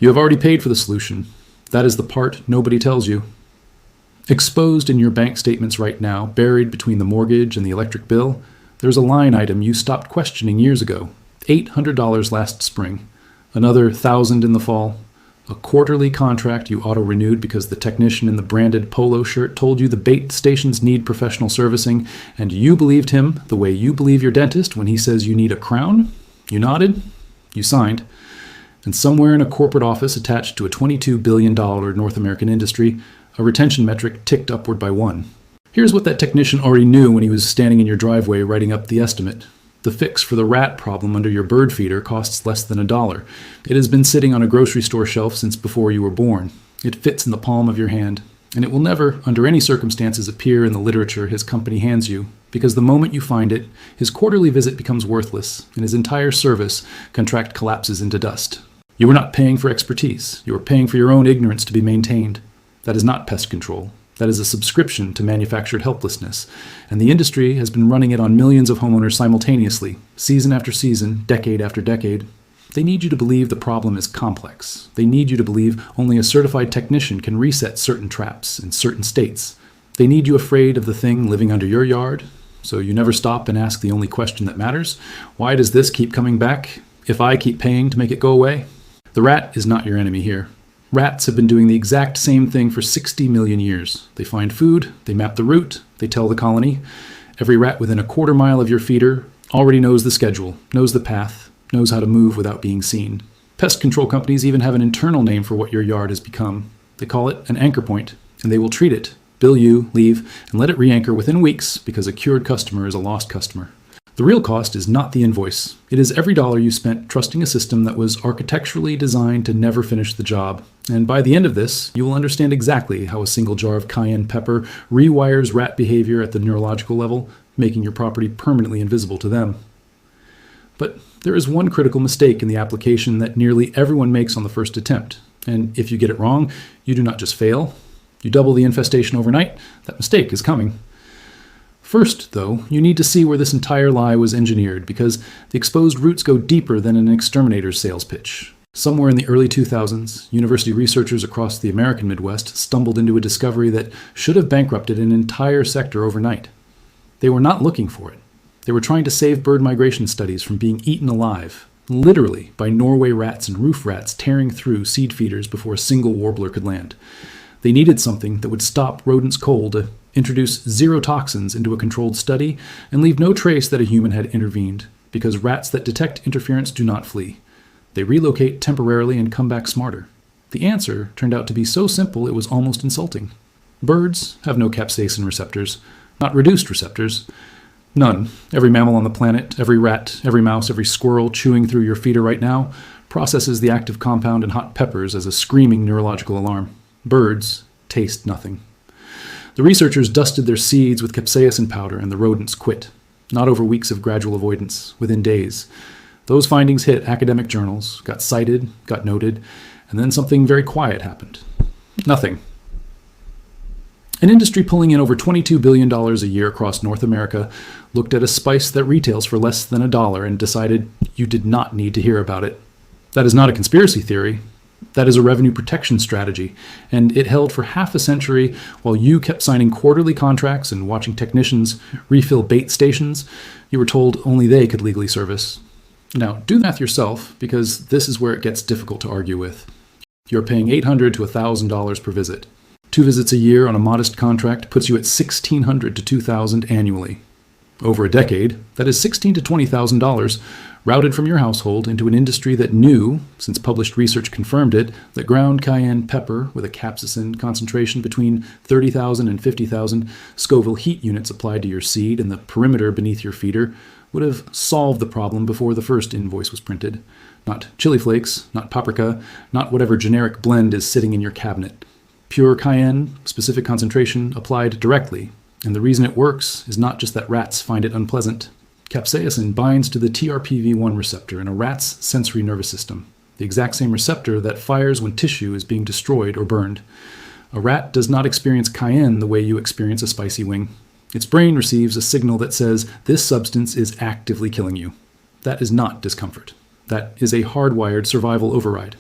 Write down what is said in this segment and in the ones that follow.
You have already paid for the solution. That is the part nobody tells you. Exposed in your bank statements right now, buried between the mortgage and the electric bill, there's a line item you stopped questioning years ago. $800 last spring. Another $1,000 in the fall. A quarterly contract you auto-renewed because the technician in the branded polo shirt told you the bait stations need professional servicing, and you believed him the way you believe your dentist when he says you need a crown? You nodded. You signed. And somewhere in a corporate office attached to a $22 billion North American industry, a retention metric ticked upward by 1. Here's what that technician already knew when he was standing in your driveway writing up the estimate. The fix for the rat problem under your bird feeder costs less than $1. It has been sitting on a grocery store shelf since before you were born. It fits in the palm of your hand, and it will never, under any circumstances, appear in the literature his company hands you, because the moment you find it, his quarterly visit becomes worthless, and his entire service contract collapses into dust. You are not paying for expertise. You are paying for your own ignorance to be maintained. That is not pest control. That is a subscription to manufactured helplessness, and the industry has been running it on millions of homeowners simultaneously, season after season, decade after decade. They need you to believe the problem is complex. They need you to believe only a certified technician can reset certain traps in certain states. They need you afraid of the thing living under your yard, so you never stop and ask the only question that matters. Why does this keep coming back if I keep paying to make it go away? The rat is not your enemy here. Rats have been doing the exact same thing for 60 million years. They find food, they map the route, they tell the colony. Every rat within a quarter mile of your feeder already knows the schedule, knows the path, knows how to move without being seen. Pest control companies even have an internal name for what your yard has become. They call it an anchor point, and they will treat it, bill you, leave, and let it re-anchor within weeks because a cured customer is a lost customer. The real cost is not the invoice. It is every dollar you spent trusting a system that was architecturally designed to never finish the job. And by the end of this, you will understand exactly how a single jar of cayenne pepper rewires rat behavior at the neurological level, making your property permanently invisible to them. But there is one critical mistake in the application that nearly everyone makes on the first attempt. And if you get it wrong, you do not just fail. You double the infestation overnight, that mistake is coming. First, though, you need to see where this entire lie was engineered, because the exposed roots go deeper than an exterminator's sales pitch. Somewhere in the early 2000s, university researchers across the American Midwest stumbled into a discovery that should have bankrupted an entire sector overnight. They were not looking for it. They were trying to save bird migration studies from being eaten alive, literally by Norway rats and roof rats tearing through seed feeders before a single warbler could land. They needed something that would stop rodents cold, to introduce zero toxins into a controlled study, and leave no trace that a human had intervened, because rats that detect interference do not flee. They relocate temporarily and come back smarter. The answer turned out to be so simple it was almost insulting. Birds have no capsaicin receptors, not reduced receptors. None. Every mammal on the planet, every rat, every mouse, every squirrel chewing through your feeder right now processes the active compound in hot peppers as a screaming neurological alarm. Birds taste nothing. The researchers dusted their seeds with capsaicin powder, and the rodents quit. Not over weeks of gradual avoidance, within days. Those findings hit academic journals, got cited, got noted, and then something very quiet happened. Nothing. An industry pulling in over $22 billion a year across North America looked at a spice that retails for less than $1 and decided you did not need to hear about it. That is not a conspiracy theory. That is a revenue protection strategy, and it held for half a century while you kept signing quarterly contracts and watching technicians refill bait stations you were told only they could legally service. Now, do the math yourself, because this is where it gets difficult to argue with. You're paying $800 to $1,000 per visit. 2 visits a year on a modest contract puts you at $1,600 to $2,000 annually. Over a decade, that is $16,000 to $20,000 routed from your household into an industry that knew, since published research confirmed it, that ground cayenne pepper with a capsaicin concentration between 30,000 and 50,000 Scoville heat units applied to your seed and the perimeter beneath your feeder would have solved the problem before the first invoice was printed. Not chili flakes, not paprika, not whatever generic blend is sitting in your cabinet. Pure cayenne, specific concentration applied directly. And the reason it works is not just that rats find it unpleasant. Capsaicin binds to the TRPV1 receptor in a rat's sensory nervous system, the exact same receptor that fires when tissue is being destroyed or burned. A rat does not experience cayenne the way you experience a spicy wing. Its brain receives a signal that says this substance is actively killing you. That is not discomfort. That is a hardwired survival override.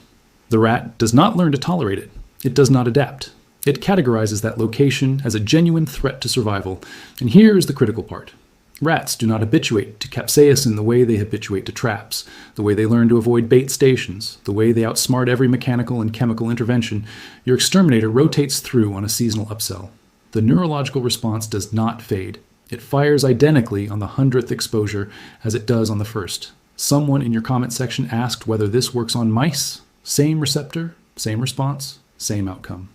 The rat does not learn to tolerate it. It does not adapt. It categorizes that location as a genuine threat to survival. And here is the critical part. Rats do not habituate to capsaicin the way they habituate to traps, the way they learn to avoid bait stations, the way they outsmart every mechanical and chemical intervention. Your exterminator rotates through on a seasonal upsell. The neurological response does not fade. It fires identically on the 100th exposure as it does on the first. Someone in your comment section asked whether this works on mice. Same receptor, same response, same outcome.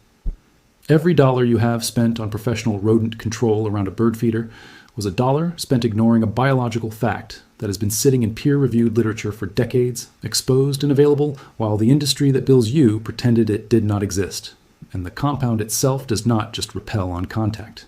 Every dollar you have spent on professional rodent control around a bird feeder was a dollar spent ignoring a biological fact that has been sitting in peer-reviewed literature for decades, exposed and available, while the industry that bills you pretended it did not exist. And the compound itself does not just repel on contact.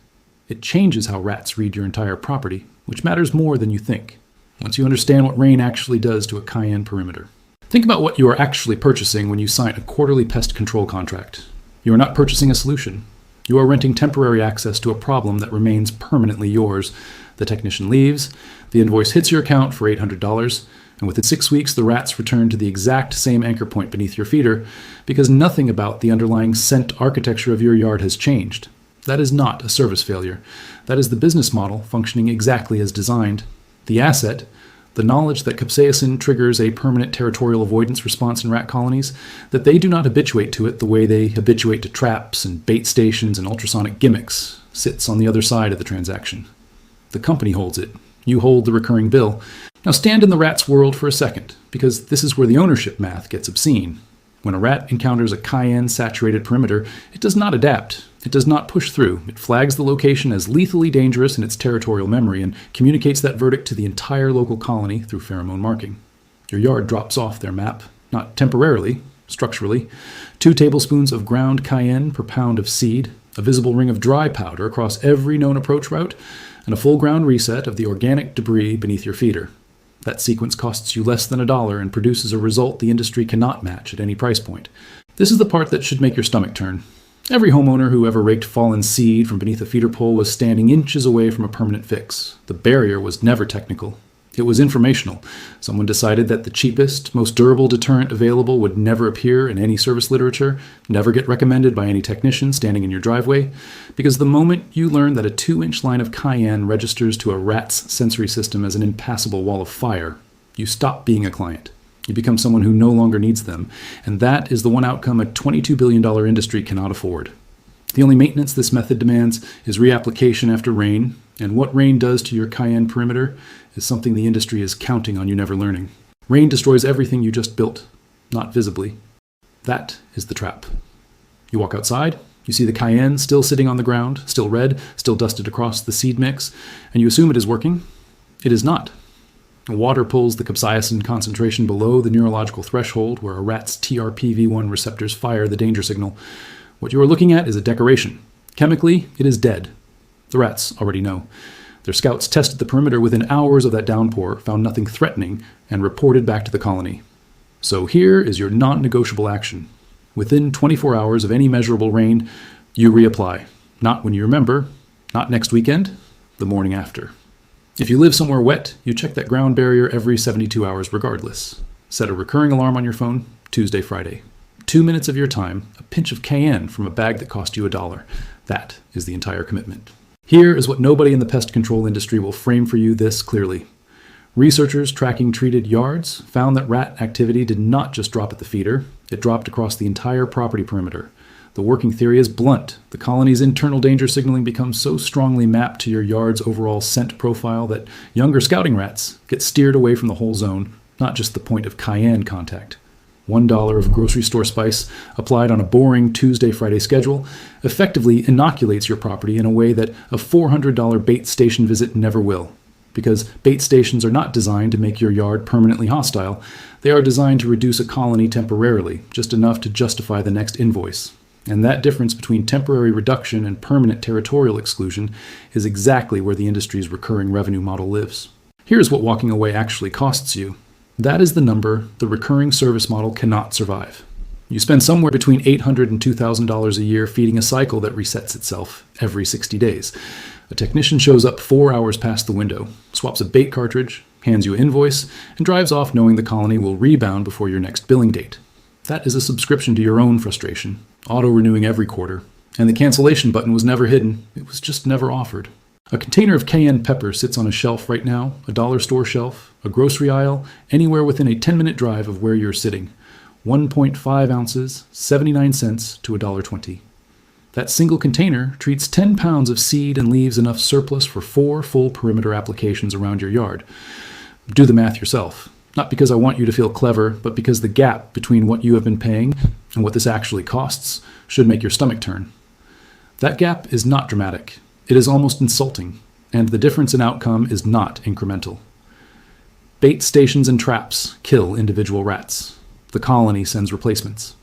It changes how rats read your entire property, which matters more than you think, once you understand what rain actually does to a cayenne perimeter. Think about what you are actually purchasing when you sign a quarterly pest control contract. You are not purchasing a solution. You are renting temporary access to a problem that remains permanently yours. The technician leaves, the invoice hits your account for $800, and within 6 weeks the rats return to the exact same anchor point beneath your feeder because nothing about the underlying scent architecture of your yard has changed. That is not a service failure. That is the business model functioning exactly as designed. The asset, the knowledge that capsaicin triggers a permanent territorial avoidance response in rat colonies, that they do not habituate to it the way they habituate to traps and bait stations and ultrasonic gimmicks, sits on the other side of the transaction. The company holds it. You hold the recurring bill. Now stand in the rat's world for a second, because this is where the ownership math gets obscene. When a rat encounters a cayenne-saturated perimeter, it does not adapt. It does not push through. It flags the location as lethally dangerous in its territorial memory and communicates that verdict to the entire local colony through pheromone marking. Your yard drops off their map, not temporarily, structurally. 2 tablespoons of ground cayenne per pound of seed, a visible ring of dry powder across every known approach route, and a full ground reset of the organic debris beneath your feeder. That sequence costs you less than $1 and produces a result the industry cannot match at any price point. This is the part that should make your stomach turn. Every homeowner who ever raked fallen seed from beneath a feeder pole was standing inches away from a permanent fix. The barrier was never technical. It was informational. Someone decided that the cheapest, most durable deterrent available would never appear in any service literature, never get recommended by any technician standing in your driveway, because the moment you learn that a 2-inch line of cayenne registers to a rat's sensory system as an impassable wall of fire, you stop being a client. You become someone who no longer needs them, and that is the one outcome a $22 billion industry cannot afford. The only maintenance this method demands is reapplication after rain, and what rain does to your cayenne perimeter is something the industry is counting on you never learning. Rain destroys everything you just built, not visibly. That is the trap. You walk outside, you see the cayenne still sitting on the ground, still red, still dusted across the seed mix, and you assume it is working. It is not. Water pulls the capsaicin concentration below the neurological threshold where a rat's TRPV1 receptors fire the danger signal. What you are looking at is a decoration. Chemically, it is dead. The rats already know. Their scouts tested the perimeter within hours of that downpour, found nothing threatening, and reported back to the colony. So here is your non-negotiable action. Within 24 hours of any measurable rain, you reapply. Not when you remember, not next weekend, the morning after. If you live somewhere wet, you check that ground barrier every 72 hours regardless. Set a recurring alarm on your phone, Tuesday, Friday. 2 minutes of your time, a pinch of cayenne from a bag that cost you $1. That is the entire commitment. Here is what nobody in the pest control industry will frame for you this clearly. Researchers tracking treated yards found that rat activity did not just drop at the feeder, it dropped across the entire property perimeter. The working theory is blunt. The colony's internal danger signaling becomes so strongly mapped to your yard's overall scent profile that younger scouting rats get steered away from the whole zone, not just the point of cayenne contact. $1 of grocery store spice applied on a boring Tuesday-Friday schedule effectively inoculates your property in a way that a $400 bait station visit never will. Because bait stations are not designed to make your yard permanently hostile. They are designed to reduce a colony temporarily, just enough to justify the next invoice. And that difference between temporary reduction and permanent territorial exclusion is exactly where the industry's recurring revenue model lives. Here's what walking away actually costs you. That is the number the recurring service model cannot survive. You spend somewhere between $800 and $2,000 a year feeding a cycle that resets itself every 60 days. A technician shows up 4 hours past the window, swaps a bait cartridge, hands you an invoice, and drives off knowing the colony will rebound before your next billing date. That is a subscription to your own frustration, auto-renewing every quarter. And the cancellation button was never hidden. It was just never offered. A container of cayenne pepper sits on a shelf right now, a dollar store shelf, a grocery aisle, anywhere within a 10-minute drive of where you're sitting. 1.5 ounces, 79 cents to $1.20. That single container treats 10 pounds of seed and leaves enough surplus for 4 full perimeter applications around your yard. Do the math yourself. Not because I want you to feel clever, but because the gap between what you have been paying and what this actually costs should make your stomach turn. That gap is not dramatic. It is almost insulting, and the difference in outcome is not incremental. Bait stations and traps kill individual rats. The colony sends replacements.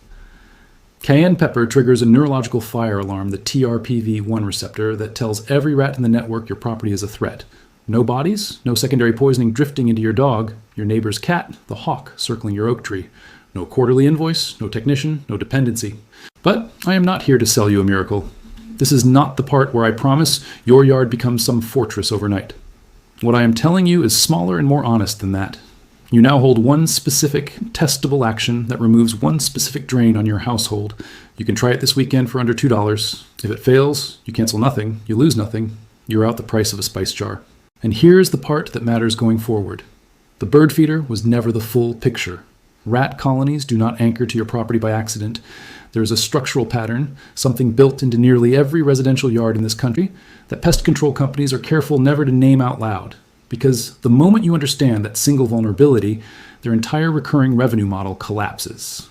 Cayenne pepper triggers a neurological fire alarm, the TRPV1 receptor, that tells every rat in the network your property is a threat. No bodies, no secondary poisoning drifting into your dog, your neighbor's cat, the hawk circling your oak tree. No quarterly invoice, no technician, no dependency. But I am not here to sell you a miracle. This is not the part where I promise your yard becomes some fortress overnight. What I am telling you is smaller and more honest than that. You now hold one specific, testable action that removes one specific drain on your household. You can try it this weekend for under $2. If it fails, you cancel nothing, you lose nothing, you're out the price of a spice jar. And here's the part that matters going forward. The bird feeder was never the full picture. Rat colonies do not anchor to your property by accident. There is a structural pattern, something built into nearly every residential yard in this country, that pest control companies are careful never to name out loud. Because the moment you understand that single vulnerability, their entire recurring revenue model collapses.